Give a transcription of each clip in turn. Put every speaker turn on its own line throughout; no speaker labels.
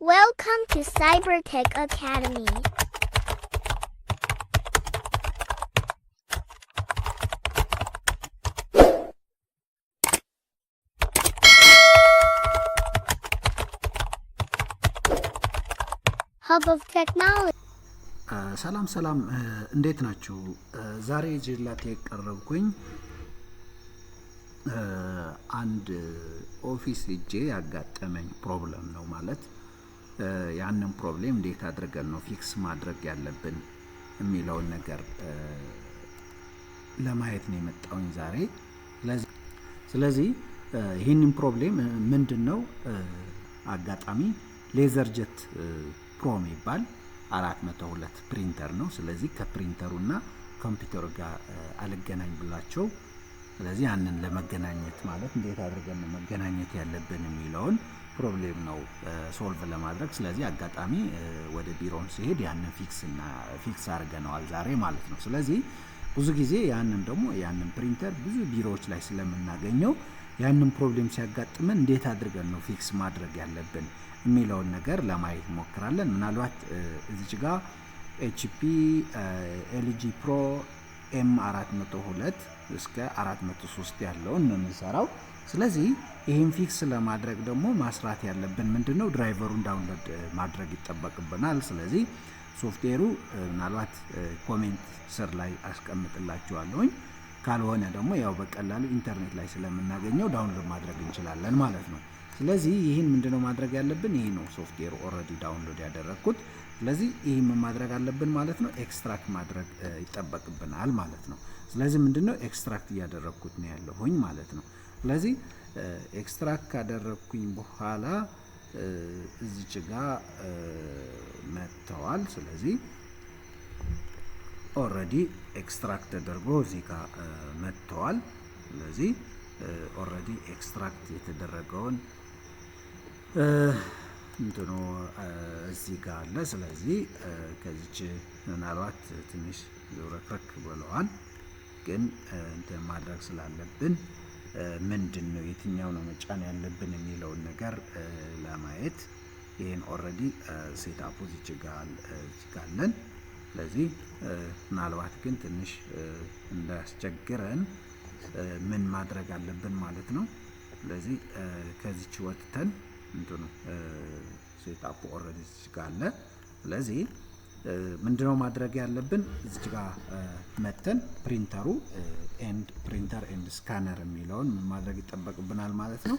Welcome to Cybertech Academy. Hub of Technology.
ሰላም እንዴት ናችሁ? ዛሬ ጅላቴ ቀረብኩኝ አንድ ኦፊስ ሄጄ ያጋጠመኝ ፕሮብለም ነው ማለት ያንን ፕሮብሌም እንዴት አድርገን ነው ፊክስ ማድረግ ያለብን የሚለውን ነገር ለማየት ነው የመጣሁኝ ዛሬ። ስለዚህ ይህንን ፕሮብሌም ምንድነው አጋጣሚ ሌዘር ጀት ፕሮ የሚባል 402 ፕሪንተር ነው። ስለዚህ ከፕሪንተሩና ኮምፒውተሩ ጋር አልገናኝ ብላቸው ስለዚህ ያንን ለመገናኘት ማለት እንዴት አድርገን ነው መገናኘት ያለብን የሚለውን ፕሮብሌም ነው ሶልቭ ለማድረግ። ስለዚህ አጋጣሚ ወደ ቢሮን ሲሄድ ያንን ፊክስ አድርገናል ዛሬ ማለት ነው። ስለዚህ ብዙ ጊዜ ያንን ፕሪንተር ብዙ ቢሮዎች ላይ ስለምናገኘው ያንን ፕሮብሌም ሲያጋጥመን እንዴት አድርገን ነው ፊክስ ማድረግ ያለብን የሚለውን ነገር ለማየት ሞክራለን። ምናልባት እዚች ጋር HP LG Pro M402 እስከ 403 ያለውን ነው የምንሰራው። ስለዚህ ይሄን ፊክስ ለማድረግ ደግሞ ማስራት ያለብን ምንድነው ድራይቨሩን ዳውንሎድ ማድረግ ይጠበቅብናል። ስለዚህ ሶፍትዌሩ ምናልባት ኮሜንት ስር ላይ አስቀምጥላችኋለሁኝ። ካልሆነ ደግሞ ያው በቀላሉ ኢንተርኔት ላይ ስለምናገኘው ዳውንሎድ ማድረግ እንችላለን ማለት ነው። ስለዚህ ይሄን ምንድነው ማድረግ ያለብን? ይሄ ነው ሶፍትዌሩ ኦሬዲ ዳውንሎድ ያደረኩት። ስለዚህ ይሄን ማድረግ አለብን ማለት ነው። ኤክስትራክት ማድረግ ይጠበቅብናል ማለት ነው። ስለዚህ ምንድነው ኤክስትራክት እያደረኩት ነው ያለሁኝ ማለት ነው። ስለዚህ ኤክስትራክት ካደረኩኝ በኋላ እዚች ጋር መጥተዋል። ስለዚህ ኦሬዲ ኤክስትራክት ተደርጎ እዚህ ጋር መጥተዋል። ስለዚህ ኦሬዲ ኤክስትራክት የተደረገውን እንትኑ እዚህ ጋር አለ። ስለዚህ ከዚች ምናልባት ትንሽ ይወረክረክ ብለዋል፣ ግን እንትን ማድረግ ስላለብን ምንድነው የትኛው ነው መጫን ያለብን የሚለውን ነገር ለማየት ይሄን ኦሬዲ ሴትአፑ እዚህ ጋር አለን። ስለዚህ ምናልባት ግን ትንሽ እንዳያስቸግረን ምን ማድረግ አለብን ማለት ነው። ስለዚህ ከዚች ወጥተን እንትኑ ሴትአፑ ኦሬዲ እዚህ ጋር አለ። ስለዚህ ምንድነው ማድረግ ያለብን? እዚህ ጋር መተን ፕሪንተሩ ፕሪንተር ኤንድ ስካነር የሚለውን ምን ማድረግ ይጠበቅብናል ማለት ነው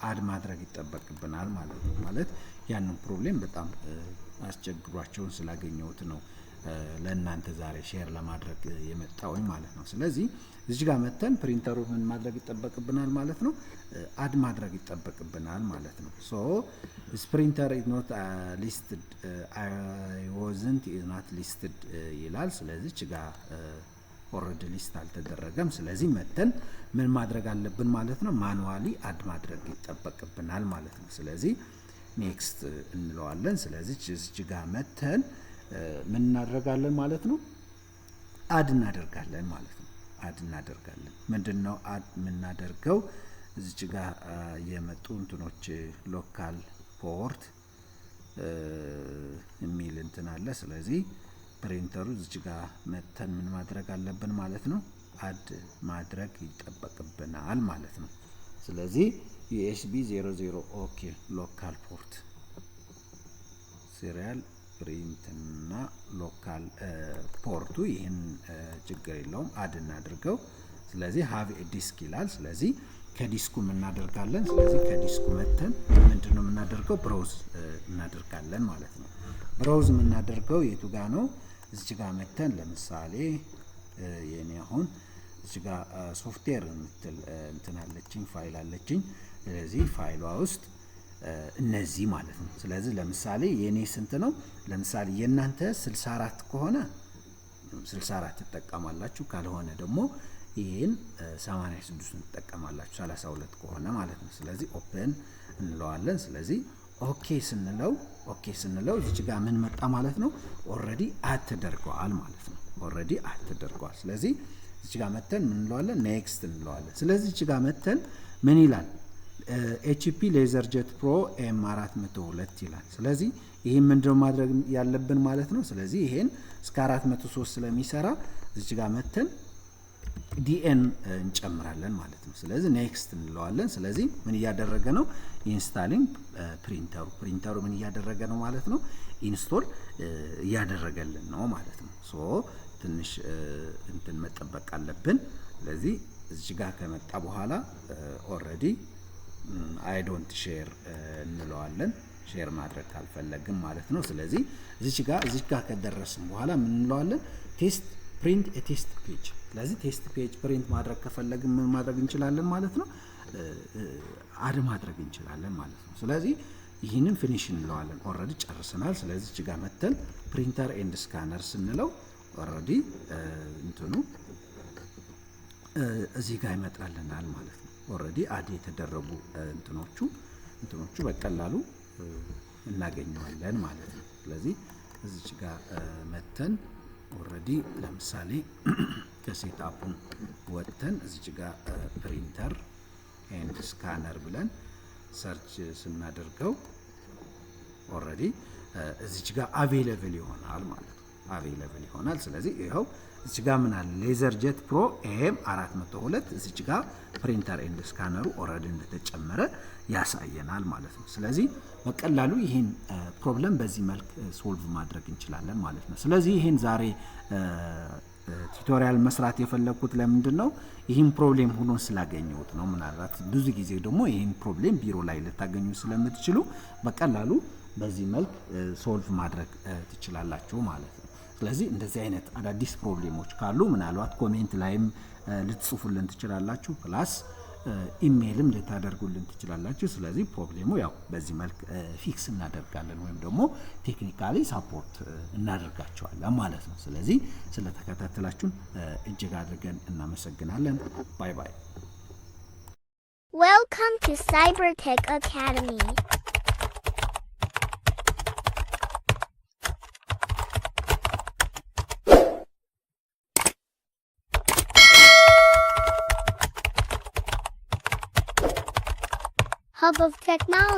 አድ ማድረግ ይጠበቅብናል ማለት ነው። ማለት ያንን ፕሮብሌም በጣም አስቸግሯቸውን ስላገኘሁት ነው ለእናንተ ዛሬ ሼር ለማድረግ የመጣሁኝ ማለት ነው። ስለዚህ እዚህ ጋር መተን ፕሪንተሩ ምን ማድረግ ይጠበቅብናል ማለት ነው አድ ማድረግ ይጠበቅብናል ማለት ነው። ሶ this printer is not listed I wasn't is not listed ይላል። ስለዚህ እዚህ ጋር ኦሬዲ ሊስት አልተደረገም። ስለዚህ መተን ምን ማድረግ አለብን ማለት ነው ማኑዋሊ አድ ማድረግ ይጠበቅብናል ማለት ነው። ስለዚህ ኔክስት እንለዋለን። ስለዚህ እዚህ ጋር መተን ምን እናደርጋለን ማለት ነው አድ እናደርጋለን ማለት ነው። አድ እናደርጋለን ምንድነው አድ የምናደርገው? እዚህ ጋር የመጡ እንትኖች ሎካል ፖርት የሚል እንትን አለ። ስለዚህ ፕሪንተሩ እዚህ ጋር መተን ምን ማድረግ አለብን ማለት ነው አድ ማድረግ ይጠበቅብናል ማለት ነው። ስለዚህ USB 00 ኦኬ ሎካል ፖርት ሲሪያል ፕሪንት እና ሎካል ፖርቱ ይሄን ችግር የለውም አድ እናድርገው። ስለዚህ ሃቭ ዲስክ ይላል። ስለዚህ ከዲስኩ እናደርጋለን። ስለዚህ ከዲስኩ መተን ምንድነው የምናደርገው ብራውዝ እናደርጋለን ማለት ነው። ብራውዝ የምናደርገው የቱ ጋር ነው? እዚህ ጋር መተን ለምሳሌ የኔ አሁን እዚህ ጋር ሶፍትዌር የምትል እንትን አለችኝ ፋይል አለችኝ። ስለዚህ ፋይሏ ውስጥ እነዚህ ማለት ነው። ስለዚህ ለምሳሌ የኔ ስንት ነው? ለምሳሌ የናንተ 64 ከሆነ 64 ተጠቀማላችሁ፣ ካልሆነ ደግሞ ይሄን 86 ተጠቀማላችሁ 32 ከሆነ ማለት ነው። ስለዚህ ኦፕን እንለዋለን። ስለዚህ ኦኬ ስንለው እዚህ ጋር ምን መጣ ማለት ነው ኦሬዲ አድ ተደርጓል ማለት ነው። ኦሬዲ አድ ተደርጓል። ስለዚህ እዚህ ጋር መተን ምን እንለዋለን ኔክስት እንለዋለን። ስለዚህ እዚህ ጋር መተን ምን ይላል HP ሌዘርጀት ፕሮ M402 ይላል። ስለዚህ ይሄን ምንድነው ማድረግ ያለብን ማለት ነው። ስለዚህ ይሄን እስከ 403 ስለሚሰራ እዚህ ጋር መተን ዲኤን እንጨምራለን ማለት ነው። ስለዚህ ኔክስት እንለዋለን። ስለዚህ ምን እያደረገ ነው? ኢንስታሊንግ ፕሪንተሩ ምን እያደረገ ነው ማለት ነው? ኢንስቶል እያደረገልን ነው ማለት ነው። ሶ ትንሽ እንትን መጠበቅ አለብን። ስለዚህ እዚህ ጋር ከመጣ በኋላ ኦሬዲ አይ ዶንት ሼር እንለዋለን። ሼር ማድረግ ካልፈለግም ማለት ነው። ስለዚህ እዚህ ጋር ከደረስን በኋላ ምን እንለዋለን? ቴስት ፕሪንት ቴስት ፔጅ። ስለዚህ ቴስት ፔጅ ፕሪንት ማድረግ ከፈለግን ምን ማድረግ እንችላለን ማለት ነው? አድ ማድረግ እንችላለን ማለት ነው። ስለዚህ ይህንን ፊኒሽ እንለዋለን። ኦሬዲ ጨርሰናል። ስለዚህ እዚህ ጋር መተን ፕሪንተር ኤንድ ስካነር ስንለው ኦሬዲ እንትኑ እዚህ ጋር ይመጣልናል ማለት ነው። ኦሬዲ አድ የተደረጉ እንትኖቹ በቀላሉ እናገኘዋለን ማለት ነው። ስለዚህ እዚህ ጋር መተን ኦሬዲ ለምሳሌ ከሴትአፑን ወጥተን እዚህ ጋር ፕሪንተር ኤንድ ስካነር ብለን ሰርች ስናደርገው ኦሬዲ እዚህ ጋር አቬሌብል ይሆናል ማለት ነው። አቬሌብል ይሆናል። ስለዚህ ይሄው እዚህ ጋር ምን አለ? ሌዘርጀት ፕሮ M402 እዚህ ጋር ፕሪንተር ኤንድ ስካነሩ ኦሬዲ እንደተጨመረ ያሳየናል ማለት ነው። ስለዚህ በቀላሉ ይሄን ፕሮብለም በዚህ መልክ ሶልቭ ማድረግ እንችላለን ማለት ነው። ስለዚህ ይሄን ዛሬ ቱቶሪያል መስራት የፈለኩት ለምንድን ነው? ይሄን ፕሮብሌም ሆኖ ስላገኘሁት ነው። ምናልባት ብዙ ጊዜ ደግሞ ይሄን ፕሮብሌም ቢሮ ላይ ልታገኙ ስለምትችሉ በቀላሉ በዚህ መልክ ሶልቭ ማድረግ ትችላላችሁ ማለት ነው። ስለዚህ እንደዚህ አይነት አዳዲስ ፕሮብሌሞች ካሉ ምናልባት ኮሜንት ላይም ልትጽፉልን ትችላላችሁ፣ ፕላስ ኢሜይልም ልታደርጉልን ትችላላችሁ። ስለዚህ ፕሮብሌሙ ያው በዚህ መልክ ፊክስ እናደርጋለን ወይም ደግሞ ቴክኒካሊ ሳፖርት እናደርጋቸዋለን ማለት ነው። ስለዚህ ስለተከታተላችሁን እጅግ አድርገን እናመሰግናለን። ባይ ባይ።
Welcome to Cybertech Academy. Hub of Technology.